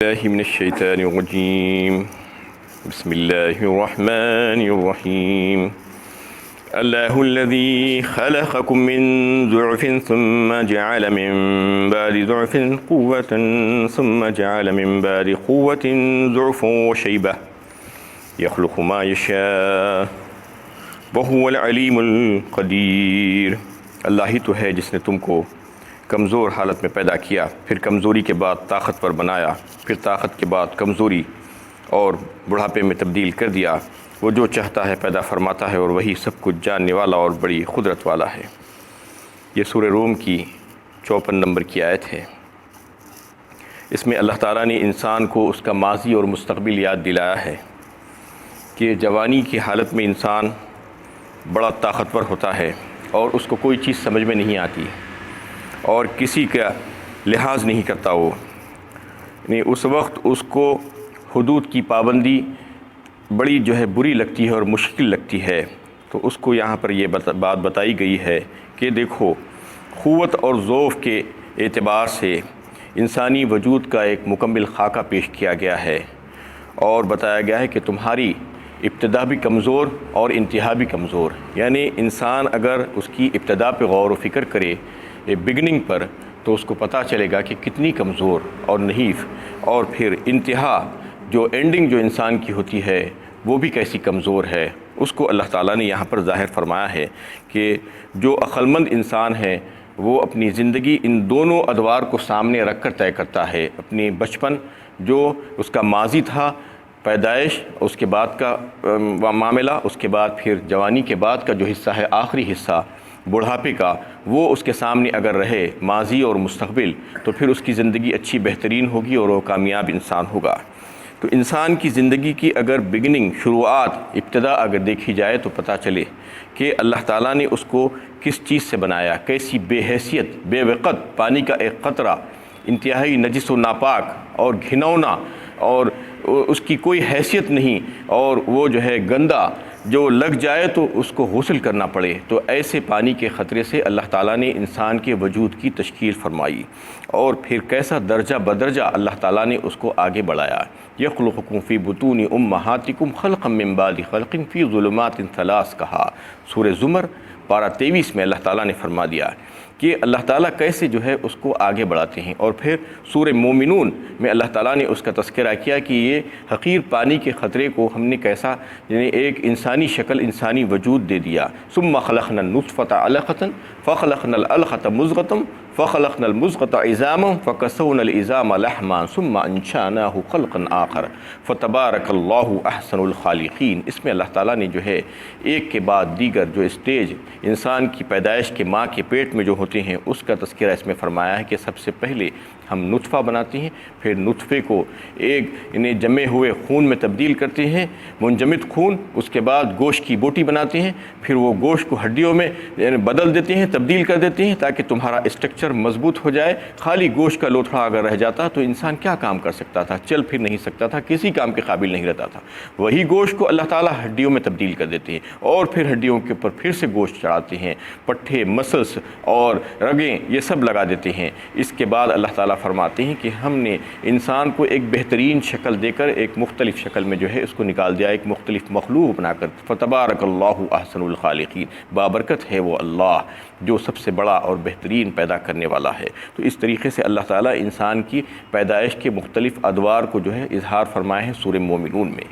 الله من الشيطان الرجيم بسم الله الرحمن الرحيم الله الذي خلقكم من ضعف ثم جعل من بعد ضعف قوة ثم جعل من بعد قوة ضعفا وشيبة يخلق ما يشاء وهو العليم القدير۔ اللہ ہی تو ہے جس نے تم کو کمزور حالت میں پیدا کیا، پھر کمزوری کے بعد طاقتور بنایا، پھر طاقت کے بعد کمزوری اور بڑھاپے میں تبدیل کر دیا۔ وہ جو چاہتا ہے پیدا فرماتا ہے اور وہی سب کچھ جاننے والا اور بڑی قدرت والا ہے۔ یہ سورہ روم کی 54 نمبر کی آیت ہے۔ اس میں اللہ تعالیٰ نے انسان کو اس کا ماضی اور مستقبل یاد دلایا ہے کہ جوانی کی حالت میں انسان بڑا طاقتور ہوتا ہے اور اس کو کوئی چیز سمجھ میں نہیں آتی اور کسی کا لحاظ نہیں کرتا۔ وہ اس وقت اس کو حدود کی پابندی بڑی بری لگتی ہے اور مشکل لگتی ہے، تو اس کو یہاں پر یہ بات بتائی گئی ہے کہ دیکھو، قوت اور ضعف کے اعتبار سے انسانی وجود کا ایک مکمل خاکہ پیش کیا گیا ہے اور بتایا گیا ہے کہ تمہاری ابتدا بھی کمزور اور انتہا بھی کمزور۔ یعنی انسان اگر اس کی ابتدا پہ غور و فکر کرے بگننگ پر، تو اس کو پتہ چلے گا کہ کتنی کمزور اور نحیف، اور پھر انتہا جو اینڈنگ جو انسان کی ہوتی ہے وہ بھی کیسی کمزور ہے۔ اس کو اللہ تعالیٰ نے یہاں پر ظاہر فرمایا ہے کہ جو عقلمند انسان ہے وہ اپنی زندگی ان دونوں ادوار کو سامنے رکھ کر طے کرتا ہے۔ اپنی بچپن جو اس کا ماضی تھا، پیدائش، اس کے بعد کا معاملہ، اس کے بعد پھر جوانی کے بعد کا جو حصہ ہے، آخری حصہ بڑھاپے کا، وہ اس کے سامنے اگر رہے ماضی اور مستقبل، تو پھر اس کی زندگی اچھی بہترین ہوگی اور وہ کامیاب انسان ہوگا۔ تو انسان کی زندگی کی اگر بگننگ، شروعات، ابتدا اگر دیکھی جائے تو پتہ چلے کہ اللہ تعالیٰ نے اس کو کس چیز سے بنایا، کیسی بے حیثیت، بے وقت، پانی کا ایک قطرہ، انتہائی نجس و ناپاک اور گھنونا، اور اس کی کوئی حیثیت نہیں، اور وہ گندا جو لگ جائے تو اس کو غسل کرنا پڑے، تو ایسے پانی کے خطرے سے اللہ تعالیٰ نے انسان کے وجود کی تشکیل فرمائی، اور پھر کیسا درجہ بدرجہ اللہ تعالیٰ نے اس کو آگے بڑھایا۔ یخلقکم فی بطون امہاتکم خلقا من بعد خلق فی ظلمات ثلاث کہا۔ سورہ زمر پارہ 23 میں اللہ تعالیٰ نے فرما دیا کہ اللہ تعالیٰ کیسے اس کو آگے بڑھاتے ہیں، اور پھر سورہ مومنون میں اللہ تعالیٰ نے اس کا تذکرہ کیا کہ یہ حقیر پانی کے خطرے کو ہم نے کیسا ایک انسانی شکل، انسانی وجود دے دیا۔ ثم خلقنا النطفة علقة فخلقنا العلقة مضغة فخلقنا المضغة عظاما فكسونا العظام لحما ثم انشأناه خلقا آخر فتبارك الله احسن الخالقین۔ اس میں اللہ تعالیٰ نے ایک کے بعد دیگر جو اسٹیج انسان کی پیدائش کے ماں کے پیٹ میں جو ہوتے ہیں اس کا تذکرہ اس میں فرمایا ہے کہ سب سے پہلے ہم نطفہ بناتے ہیں، پھر نطفے کو ایک جمے ہوئے خون میں تبدیل کرتے ہیں، منجمد خون، اس کے بعد گوشت کی بوٹی بناتے ہیں، پھر وہ گوشت کو ہڈیوں میں بدل دیتے ہیں، تبدیل کر دیتے ہیں تاکہ تمہارا اسٹرکچر مضبوط ہو جائے۔ خالی گوشت کا لوتھڑا اگر رہ جاتا تو انسان کیا کام کر سکتا تھا؟ چل پھر نہیں سکتا تھا، کسی کام کے قابل نہیں رہتا تھا۔ وہی گوشت کو اللہ تعالیٰ ہڈیوں میں تبدیل کر دیتے ہیں، اور پھر ہڈیوں کے اوپر پھر سے گوشت چڑھاتے ہیں، پٹھے، مسلس اور رگیں یہ سب لگا دیتے ہیں۔ اس کے بعد اللہ تعالیٰ فرماتے ہیں کہ ہم نے انسان کو ایک بہترین شکل دے کر ایک مختلف شکل میں اس کو نکال دیا، ایک مختلف مخلوق بنا کر۔ فتبارک اللہ احسن الخالقین، بابرکت ہے وہ اللہ جو سب سے بڑا اور بہترین پیدا کرنے والا ہے۔ تو اس طریقے سے اللہ تعالیٰ انسان کی پیدائش کے مختلف ادوار کو اظہار فرمائے ہیں سورہ مومنون میں۔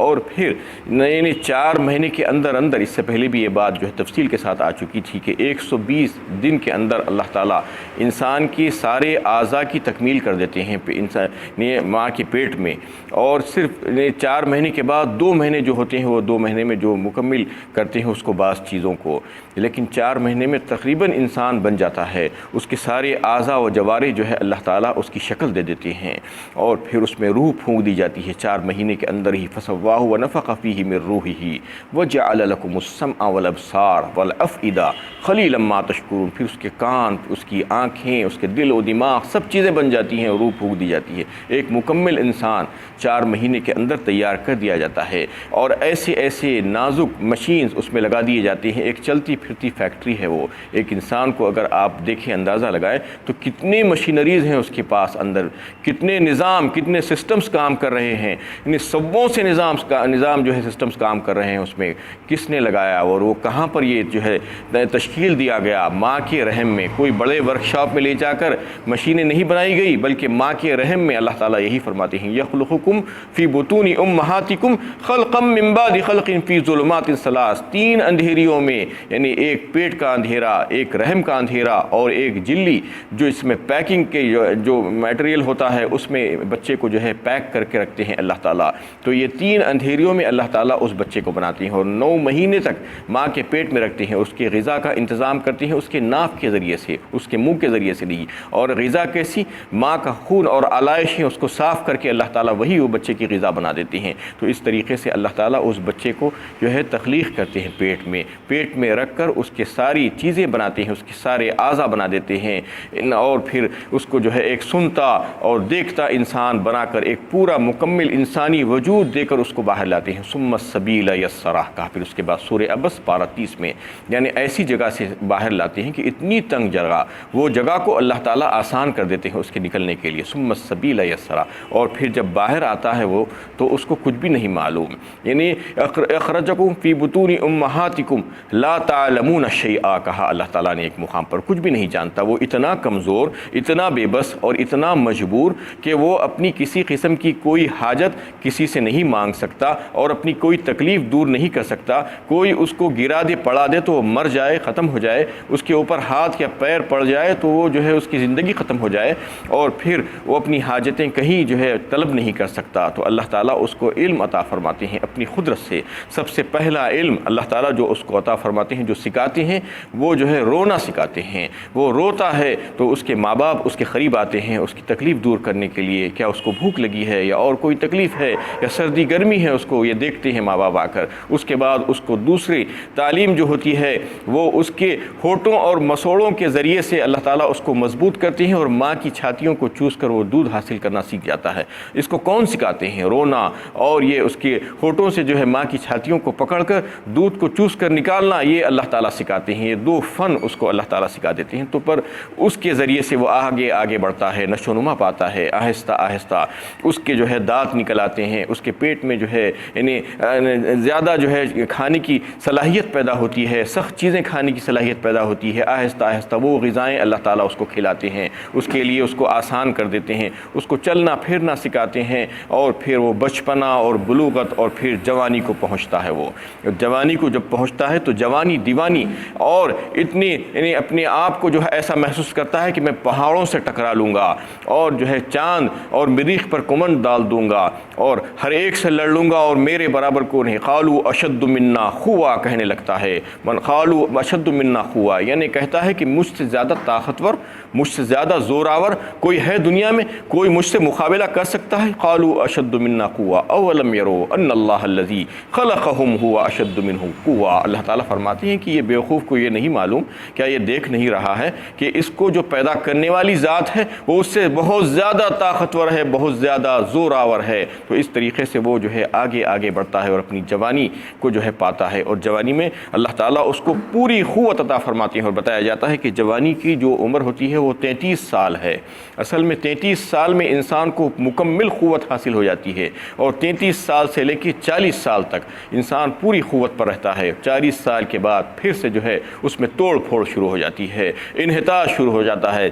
اور پھر نئے 4 مہینے کے اندر اندر، اس سے پہلے بھی یہ بات تفصیل کے ساتھ آ چکی تھی کہ 120 دن کے اندر اللہ تعالیٰ انسان کی سارے اعضاء کی تکمیل کر دیتے ہیں انسان ماں کے پیٹ میں، اور صرف 4 مہینے کے بعد 2 مہینے جو ہوتے ہیں وہ 2 مہینے میں جو مکمل کرتے ہیں اس کو بعض چیزوں کو، لیکن 4 مہینے میں تقریباً انسان بن جاتا ہے۔ اس کے سارے اعضاء و جوارح اللہ تعالیٰ اس کی شکل دے دیتے ہیں، اور پھر اس میں روح پھونک دی جاتی ہے 4 مہینے کے اندر ہی۔ فسواہ ونفخ فیہ من روحہ وجعل لکم السمع والابصار والافئدہ قلیلا ما تشکرون۔ پھر اس کے کان، اس کی آنکھیں، اس کے دل و دماغ سب چیزیں بن جاتی ہیں، روح پھونک دی جاتی ہے۔ ایک مکمل انسان 4 مہینے کے اندر تیار کر دیا جاتا ہے، اور ایسے ایسے نازک مشینز اس میں لگا دیے جاتے ہیں۔ ایک چلتی پھرتی فیکٹری ہے وہ ایک انسان کو اگر آپ دیکھیں اندازہ لگائیں تو کتنے مشینریز ہیں اس کے پاس اندر، کتنے نظام، کتنے سسٹمز کام کر رہے ہیں، یعنی سبوں سے نظام جو ہے سسٹمز کام کر رہے ہیں، اس میں کس نے لگایا اور وہ کہاں پر یہ جو ہے تشکیل دیا گیا؟ ماں کے رحم میں۔ کوئی بڑے ورکشاپ میں لے جا کر مشینیں نہیں بنائی گئی، بلکہ ماں کے رحم میں اللہ تعالیٰ یہی فرماتے ہیں یخلقکم فی بطون امہاتکم خلقا من بعد خلق فی ظلمات ثلاث، 3 اندھیریوں میں، یعنی ایک پیٹ کا اندھیرا، ایک رحم کا اندھیرا اور ایک جلی جو اس میں پیکنگ کے جو میٹیریل ہوتا ہے اس میں بچے کو جو ہے پیک کر کے رکھتے ہیں اللہ تعالیٰ۔ تو یہ 3 اندھیریوں میں اللہ تعالیٰ اس بچے کو بناتے ہیں اور 9 مہینے تک ماں کے پیٹ میں رکھتے ہیں، اس کے غذا کا انتظام کرتے ہیں اس کے ناف کے ذریعے سے، اس کے منہ کے ذریعے سے نہیں۔ اور غذا کیسی؟ ماں کا خون اور علائش ہیں، اس کو صاف کر کے اللہ تعالیٰ وہی وہ بچے کی غذا بنا دیتے ہیں۔ تو اس طریقے سے اللہ تعالیٰ اس بچے کو جو ہے تخلیق کرتے ہیں پیٹ میں رکھ کر اس کے ساری چیزیں بناتے ہیں، اس کے سارے اعضا بنا دیتے ہیں، اور پھر اس کو جو ہے ایک سنتا اور دیکھتا انسان بنا کر ایک پورا مکمل انسانی وجود دے کر اس کو باہر لاتے ہیں۔ ثم السبیل یسرہ کہا پھر اس کے بعد سورہ عبس پارہ 30 میں، یعنی ایسی جگہ سے باہر لاتے ہیں کہ اتنی تنگ جگہ، وہ جگہ کو اللہ تعالیٰ آسان کر دیتے ہیں اس کے نکلنے کے لیے۔ ثم السبیل یسرہ، اور پھر جب باہر آتا ہے وہ تو اس کو کچھ بھی نہیں معلوم، یعنی اخرجکم فی بطون امہاتکم لا تعلمون شیئا کہا اللہ تعالیٰ نے ایک مقام پر، کچھ بھی نہیں جانتا، وہ اتنا کمزور، اتنا بے بس اور اتنا مجبور کہ وہ اپنی کسی قسم کی کوئی حاجت کسی سے نہیں مانگ سکتا اور اپنی کوئی تکلیف دور نہیں کر سکتا۔ کوئی اس کو گرا دے پڑا دے تو وہ مر جائے، ختم ہو جائے، اس کے اوپر ہاتھ یا پیر پڑ جائے تو وہ جو ہے اس کی زندگی ختم ہو جائے، اور پھر وہ اپنی حاجتیں کہیں جو ہے طلب نہیں کر سکتا۔ تو اللہ تعالیٰ اس کو علم عطا فرماتے ہیں اپنی قدرت سے۔ سب سے پہلا علم اللہ تعالیٰ جو اس کو عطا فرماتے ہیں، جو سکھاتے ہیں، وہ جو ہے رونا سکھاتے ہیں۔ وہ روتا ہے تو اس کے ماں باپ اس کے قریب آتے ہیں اس کی تکلیف دور کرنے کے لیے، کیا اس کو بھوک لگی ہے یا اور کوئی تکلیف ہے یا سردی گرمی ہے، اس کو یہ دیکھتے ہیں ماں باپ آ کر۔ اس کے بعد اس کو دوسری تعلیم جو ہوتی ہے وہ اس کے ہونٹوں اور مسوڑوں کے ذریعے سے اللہ تعالیٰ اس کو مضبوط کرتے ہیں اور ماں کی چھاتیوں کو چوس کر وہ دودھ حاصل کرنا سیکھ جاتا ہے۔ اس کو کون سکھاتے ہیں؟ رونا، اور یہ اس کے ہونٹوں سے جو ہے ماں کی چھاتیوں کو پکڑ کر دودھ کو چوس کر نکالنا، یہ اللہ تعالیٰ سکھاتے ہیں۔ یہ 2 فن اس کو اللہ تعالیٰ سکھا دیتے ہیں، تو پر اس کے ذریعے سے وہ آگے بڑھتا ہے، نشو و نما پاتا ہے، آہستہ آہستہ اس کے جو ہے دانت نکل آتے ہیں، اس کے پیٹ میں جو ہے یعنی زیادہ جو ہے کھانے کی صلاحیت پیدا ہوتی ہے، سخت چیزیں کھانے کی صلاحیت پیدا ہوتی ہے۔ آہستہ آہستہ وہ غذائیں اللہ تعالیٰ اس کو کھلاتے ہیں، اس کے لیے اس کو آسان کر دیتے ہیں، اس کو چلنا پھرنا سکھاتے ہیں، اور پھر وہ بچپنا اور بلوغت اور پھر جوانی کو پہنچتا ہے۔ وہ جوانی کو جب پہنچتا ہے تو جوانی دیوانی اور اتنی یعنی اپنے آپ کو جو ہے ایسا محسوس کرتا ہے کہ میں پہاڑوں سے ٹکرا لوں گا اور جو ہے چاند اور مریخ پر کمند ڈال دوں گا اور ہر ایک سے لڑ لوں گا اور میرے برابر کو نہیں۔ قالوا اشد منا قوہ کہنے لگتا ہے، من قالوا اشد منا قوہ، یعنی کہتا ہے کہ مجھ سے زیادہ طاقتور، مجھ سے زیادہ زوراور کوئی ہے دنیا میں؟ کوئی مجھ سے مقابلہ کر سکتا ہے؟ قالوا اشد منا قوہ اولم يروا ان اللہ الذی خلقهم هو اشد منهم قوہ۔ اللہ تعالیٰ فرماتے ہیں کہ یہ بیوقوف کو یہ نہیں معلوم، کیا یہ دیکھ نہیں رہا ہے کہ اس کو جو پیدا کرنے والی ذات ہے وہ اس سے بہت زیادہ طاقتور ہے، بہت زیادہ زوراور ہے۔ تو اس طریقے سے وہ جو ہے آگے بڑھتا ہے اور اپنی جوانی کو جو ہے پاتا ہے، اور جوانی میں اللہ تعالیٰ اس کو پوری قوت عطا فرماتے ہیں۔ اور بتایا جاتا ہے کہ جوانی کی جو عمر ہوتی ہے وہ 33 سال ہے۔ اصل میں 33 سال میں انسان کو مکمل قوت حاصل ہو جاتی ہے، اور 33 سال سے لے کے 40 سال تک انسان پوری قوت پر رہتا ہے۔ 40 سال کے بعد پھر سے جو ہے اس میں توڑ پھوڑ شروع ہو جاتی ہے، انحطاط شروع ہو جاتا ہے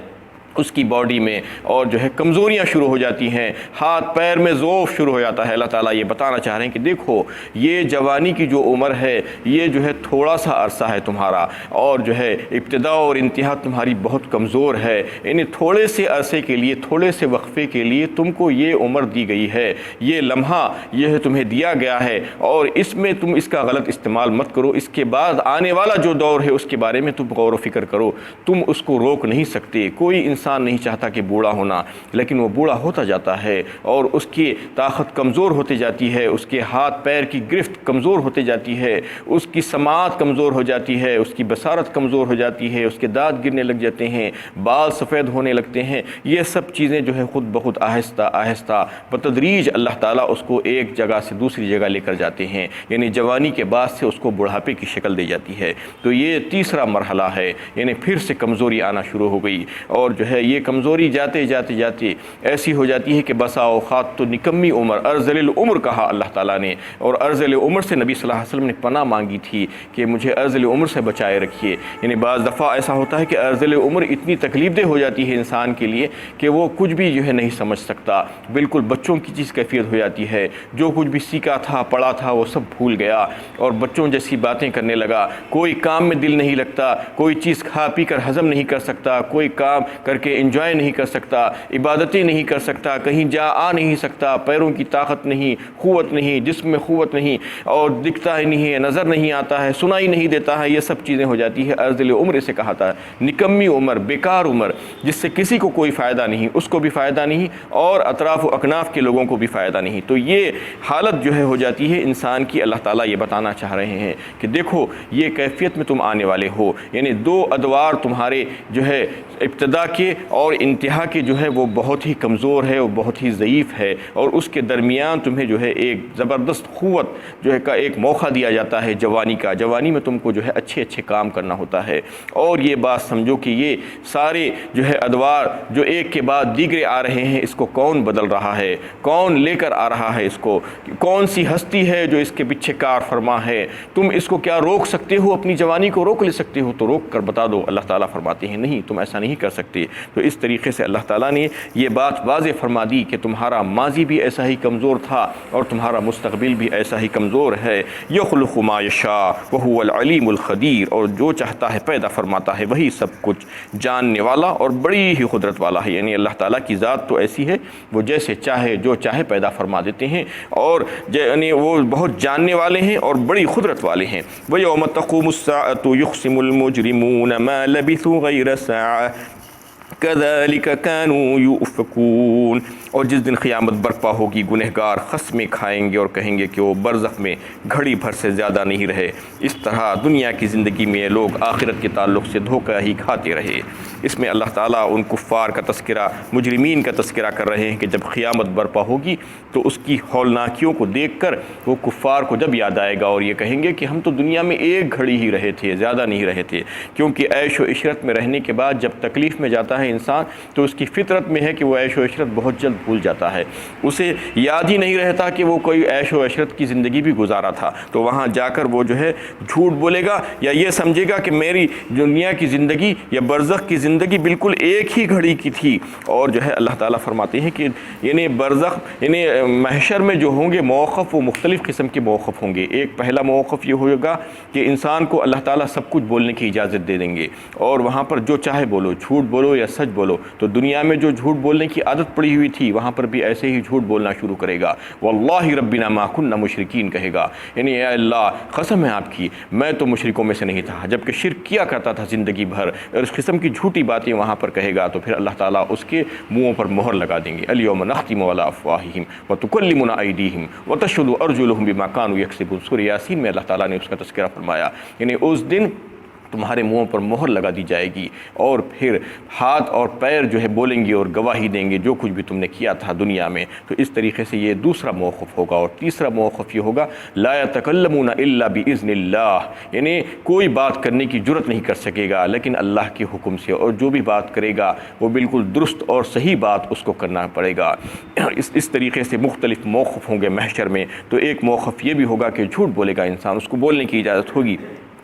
اس کی باڈی میں، اور جو ہے کمزوریاں شروع ہو جاتی ہیں، ہاتھ پیر میں ضعف شروع ہو جاتا ہے۔ اللہ تعالیٰ یہ بتانا چاہ رہے ہیں کہ دیکھو یہ جوانی کی جو عمر ہے یہ جو ہے تھوڑا سا عرصہ ہے تمہارا، اور جو ہے ابتدا اور انتہا تمہاری بہت کمزور ہے، یعنی تھوڑے سے عرصے کے لیے، تھوڑے سے وقفے کے لیے تم کو یہ عمر دی گئی ہے، یہ لمحہ یہ ہے تمہیں دیا گیا ہے، اور اس میں تم اس کا غلط استعمال مت کرو۔ اس کے بعد آنے والا جو دور ہے اس کے بارے میں تم غور و فکر کرو، تم اس کو روک نہیں سکتے۔ کوئی انسان انسان نہیں چاہتا کہ بوڑھا ہونا، لیکن وہ بوڑھا ہوتا جاتا ہے اور اس کی طاقت کمزور ہوتی جاتی ہے، اس کے ہاتھ پیر کی گرفت کمزور ہوتی جاتی ہے، اس کی سماعت کمزور ہو جاتی ہے، اس کی بصارت کمزور ہو جاتی ہے، اس کے دانت گرنے لگ جاتے ہیں، بال سفید ہونے لگتے ہیں۔ یہ سب چیزیں جو ہے خود بخود آہستہ آہستہ بتدریج اللہ تعالیٰ اس کو ایک جگہ سے دوسری جگہ لے کر جاتے ہیں، یعنی جوانی کے بعد سے اس کو بڑھاپے کی شکل دی جاتی ہے۔ تو یہ تیسرا مرحلہ ہے، یعنی پھر سے کمزوری آنا شروع ہو گئی، اور جو ہے یہ کمزوری جاتے جاتے جاتے ایسی ہو جاتی ہے کہ بسا اوقات تو نکمی عمر، ارذل العمر کہا اللہ تعالیٰ نے، اور ارذل عمر سے نبی صلی اللہ علیہ وسلم نے پناہ مانگی تھی کہ مجھے ارذل عمر سے بچائے رکھیے۔ یعنی بعض دفعہ ایسا ہوتا ہے کہ ارذل عمر اتنی تکلیف دہ ہو جاتی ہے انسان کے لیے کہ وہ کچھ بھی جو ہے نہیں سمجھ سکتا، بالکل بچوں کی چیز کیفیت ہو جاتی ہے، جو کچھ بھی سیکھا تھا پڑھا تھا وہ سب بھول گیا اور بچوں جیسی باتیں کرنے لگا، کوئی کام میں دل نہیں لگتا، کوئی چیز کھا پی کر ہضم نہیں کر سکتا، کوئی کام کر کے انجوائے نہیں کر سکتا، عبادتیں نہیں کر سکتا، کہیں جا آ نہیں سکتا، پیروں کی طاقت نہیں، قوت نہیں، جسم میں قوت نہیں، اور دکھتا ہی نہیں ہے، نظر نہیں آتا ہے، سنائی نہیں دیتا ہے، یہ سب چیزیں ہو جاتی ہے۔ ارذل عمر اسے کہا تھا، نکمی عمر، بیکار عمر، جس سے کسی کو کوئی فائدہ نہیں، اس کو بھی فائدہ نہیں اور اطراف و اکناف کے لوگوں کو بھی فائدہ نہیں۔ تو یہ حالت جو ہے ہو جاتی ہے انسان کی۔ اللہ تعالیٰ یہ بتانا چاہ رہے ہیں کہ دیکھو یہ کیفیت میں تم آنے والے ہو، یعنی دو ادوار تمہارے جو ہے ابتدا کے اور انتہا کے جو ہے وہ بہت ہی کمزور ہے، وہ بہت ہی ضعیف ہے، اور اس کے درمیان تمہیں جو ہے ایک زبردست قوت جو ہے کا ایک موقع دیا جاتا ہے جوانی کا۔ جوانی میں تم کو جو ہے اچھے اچھے کام کرنا ہوتا ہے، اور یہ بات سمجھو کہ یہ سارے جو ہے ادوار جو ایک کے بعد دیگرے آ رہے ہیں، اس کو کون بدل رہا ہے، کون لے کر آ رہا ہے، اس کو کون سی ہستی ہے جو اس کے پیچھے کار فرما ہے، تم اس کو کیا روک سکتے ہو؟ اپنی جوانی کو روک لے سکتے ہو تو روک کر بتا دو۔ اللہ تعالیٰ فرماتے ہیں نہیں، تم ایسا نہیں کر سکتے۔ تو اس طریقے سے اللہ تعالیٰ نے یہ بات واضح فرما دی کہ تمہارا ماضی بھی ایسا ہی کمزور تھا اور تمہارا مستقبل بھی ایسا ہی کمزور ہے۔ یخلق ما یشاء وہو العلیم الخبیر، اور جو چاہتا ہے پیدا فرماتا ہے، وہی سب کچھ جاننے والا اور بڑی ہی قدرت والا ہے۔ یعنی اللہ تعالیٰ کی ذات تو ایسی ہے، وہ جیسے چاہے جو چاہے پیدا فرما دیتے ہیں، اور یعنی وہ بہت جاننے والے ہیں اور بڑی قدرت والے ہیں۔ وَيَوْمَ تَقُومُ السَّاعَةُ يُقْسِمُ الْمُجْرِمُونَ مَا لَبِثُوا غَيْرَ سَاعَةٍ كَذَلِكَ كَانُوا يُؤْفَكُونَ، اور جس دن قیامت برپا ہوگی گنہگار قسمیں کھائیں گے اور کہیں گے کہ وہ برزخ میں گھڑی بھر سے زیادہ نہیں رہے، اس طرح دنیا کی زندگی میں لوگ آخرت کے تعلق سے دھوکہ ہی کھاتے رہے۔ اس میں اللہ تعالیٰ ان کفار کا تذکرہ، مجرمین کا تذکرہ کر رہے ہیں کہ جب قیامت برپا ہوگی تو اس کی ہولناکیوں کو دیکھ کر وہ کفار کو جب یاد آئے گا اور یہ کہیں گے کہ ہم تو دنیا میں ایک گھڑی ہی رہے تھے، زیادہ نہیں رہے تھے، کیونکہ عیش و عشرت میں رہنے کے بعد جب تکلیف میں جاتا ہے انسان تو اس کی فطرت میں ہے کہ وہ عیش و عشرت بہت جلد بھول جاتا ہے، اسے یاد ہی نہیں رہتا کہ وہ کوئی عیش و عشرت کی زندگی بھی گزارا تھا۔ تو وہاں جا کر وہ جو ہے جھوٹ بولے گا یا یہ سمجھے گا کہ میری دنیا کی زندگی یا برزخ کی زندگی بالکل ایک ہی گھڑی کی تھی۔ اور جو ہے اللہ تعالیٰ فرماتے ہیں کہ یعنی برزخ یعنی محشر میں جو ہوں گے موقف، وہ مختلف قسم کے موقف ہوں گے۔ ایک پہلا موقف یہ ہوگا کہ انسان کو اللہ تعالیٰ سب کچھ بولنے کی اجازت دے دیں گے، اور وہاں پر جو چاہے بولو، جھوٹ بولو یا سچ بولو۔ تو دنیا میں جو جھوٹ بولنے کی عادت پڑی ہوئی تھی وہاں پر بھی ایسے ہی جھوٹ بولنا شروع کرے گا۔ واللہ ربنا ما کنا مشرکین کہے گا، یعنی اے اللہ قسم ہے آپ کی میں تو مشرکوں میں سے نہیں تھا، جبکہ شرک کیا کرتا تھا زندگی بھر، اور اس قسم کی جھوٹی باتیں وہاں پر کہے گا تو پھر اللہ تعالیٰ اس کے منہوں پر مہر لگا دیں گے۔ الیوم نختم علی افواہہم وتکلمنا ایدیہم وتشہد ارجلہم بما کانوا یکسبون۔ سورہ یاسین میں اللہ تعالیٰ نے اس کا تذکرہ فرمایا، یعنی اس دن تمہارے منہوں پر مہر لگا دی جائے گی اور پھر ہاتھ اور پیر جو ہے بولیں گے اور گواہی دیں گے جو کچھ بھی تم نے کیا تھا دنیا میں۔ تو اس طریقے سے یہ دوسرا موقف ہوگا، اور تیسرا موقف یہ ہوگا لا یتکلمون الا باذن اللہ، یعنی کوئی بات کرنے کی جرت نہیں کر سکے گا لیکن اللہ کے حکم سے، اور جو بھی بات کرے گا وہ بالکل درست اور صحیح بات اس کو کرنا پڑے گا۔ اس طریقے سے مختلف موقف ہوں گے محشر میں۔ تو ایک موقف یہ بھی ہوگا کہ جھوٹ بولے گا انسان، اس کو بولنے کی اجازت ہوگی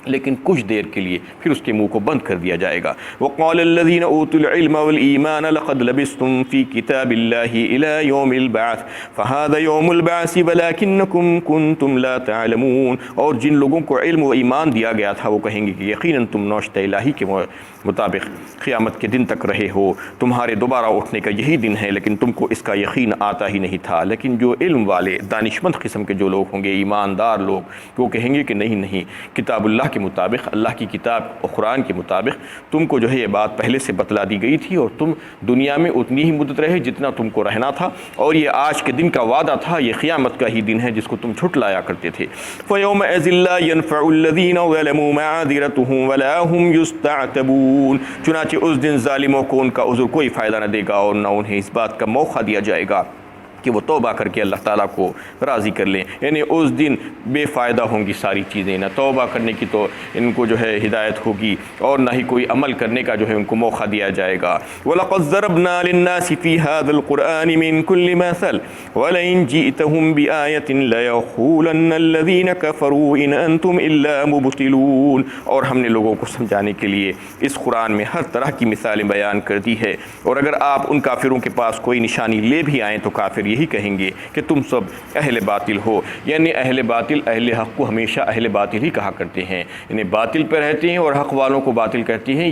لیکن کچھ دیر کے لیے پھر اس کے منہ کو بند کر دیا جائے گا۔ وقال الذين اوتوا العلم والایمان لقد لبثتم في كتاب الله الى يوم البعث فهذا يوم البعث ولكنكم كنتم لا تعلمون، اور جن لوگوں کو علم و ایمان دیا گیا تھا وہ کہیں گے کہ یقیناً تم نوشتہ الہی کے مطابق قیامت کے دن تک رہے ہو، تمہارے دوبارہ اٹھنے کا یہی دن ہے، لیکن تم کو اس کا یقین آتا ہی نہیں تھا۔ لیکن جو علم والے دانشمند قسم کے جو لوگ ہوں گے، ایماندار لوگ، وہ کہیں گے کہ نہیں نہیں، کتاب اللہ کے مطابق، اللہ کی کتاب اور قرآن کے مطابق تم کو جو ہے یہ بات پہلے سے بتلا دی گئی تھی، اور تم دنیا میں اتنی ہی مدت رہے جتنا تم کو رہنا تھا، اور یہ آج کے دن کا وعدہ تھا، یہ قیامت کا ہی دن ہے جس کو تم جھٹلایا کرتے تھے۔ فَيَوْمَئِذٍ لَا يَنْفَعُ الَّذِينَ ظَلَمُوا مَعَاذِرَتُهُمْ وَلَا هُمْ يُسْتَعْتَبُونَ، چنانچہ اس دن ظالموں کو ان کا عذر کوئی فائدہ نہ دے گا، اور نہ انہیں اس بات کا موقع دیا جائے گا کہ وہ توبہ کر کے اللہ تعالیٰ کو راضی کر لیں۔ یعنی اس دن بے فائدہ ہوں گی ساری چیزیں، نہ توبہ کرنے کی تو ان کو جو ہے ہدایت ہوگی، اور نہ ہی کوئی عمل کرنے کا جو ہے ان کو موقع دیا جائے گا۔ وَلَقَدْ ضَرَبْنَا لِلنَّاسِ فِي هَذَا الْقُرْآنِ مِنْ كُلِّ مَثَلٍ وَلَئِنْ جِئْتَهُمْ بِآيَةٍ لَيَقُولَنَّ الَّذِينَ كَفَرُوا إِنْ أَنْتُمْ إِلَّا مُبْطِلُونَ، اور ہم نے لوگوں کو سمجھانے کے لیے اس قرآن میں ہر طرح کی مثالیں بیان کر دی ہے، اور اگر آپ ان کافروں کے پاس کوئی نشانی لے بھی آئیں تو کافر یہی کہیں گے کہ تم سب اہل باطل ہو۔ یعنی اہل باطل اہل حق کو ہمیشہ اہل باطل ہی کہا کرتے ہیں، یعنی باطل پہ رہتے ہیں اور حق والوں کو باطل کہتے ہیں۔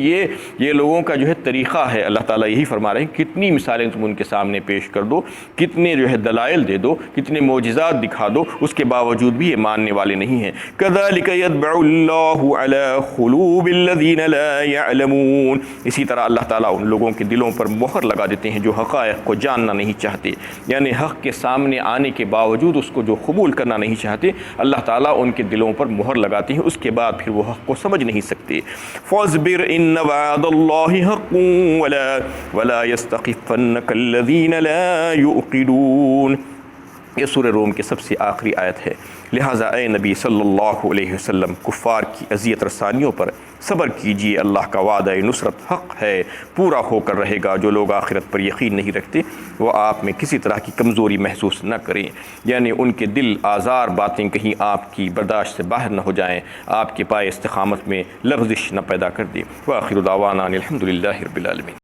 یہ لوگوں کا جو ہے طریقہ ہے۔ اللہ تعالیٰ یہی فرما رہے ہیں کتنی مثالیں تم ان کے سامنے پیش کر دو، کتنے جو ہے دلائل دے دو، کتنے معجزات دکھا دو، اس کے باوجود بھی یہ ماننے والے نہیں ہیں۔ كَذَلِكَ يَطْبَعُ اللَّهُ عَلَى قُلُوبِ الَّذِينَ لَا يَعْلَمُونَ، اسی طرح اللہ تعالیٰ ان لوگوں کے دلوں پر مہر لگا دیتے ہیں جو حقائق کو جاننا نہیں چاہتے، یعنی حق کے سامنے آنے کے باوجود اس کو جو قبول کرنا نہیں چاہتے، اللہ تعالیٰ ان کے دلوں پر مہر لگاتے ہیں، اس کے بعد پھر وہ حق کو سمجھ نہیں سکتے۔ فَاصْبِرْ إِنَّ وَعْدَ اللَّهِ حَقٌّ وَلَا يَسْتَخِفَّنَّكَ الَّذِينَ لَا يُعْقِلُونَ، یہ سورہ روم کی سب سے آخری آیت ہے۔ لہٰذا اے نبی صلی اللہ علیہ وسلم کفار کی اذیت رسانیوں پر صبر کیجیے، اللہ کا وعدہ نصرت حق ہے، پورا ہو کر رہے گا۔ جو لوگ آخرت پر یقین نہیں رکھتے وہ آپ میں کسی طرح کی کمزوری محسوس نہ کریں، یعنی ان کے دل آزار باتیں کہیں آپ کی برداشت سے باہر نہ ہو جائیں، آپ کے پائے استقامت میں لغزش نہ پیدا کر دیں۔ وآخر دعوانا الحمد للہ رب العالمین۔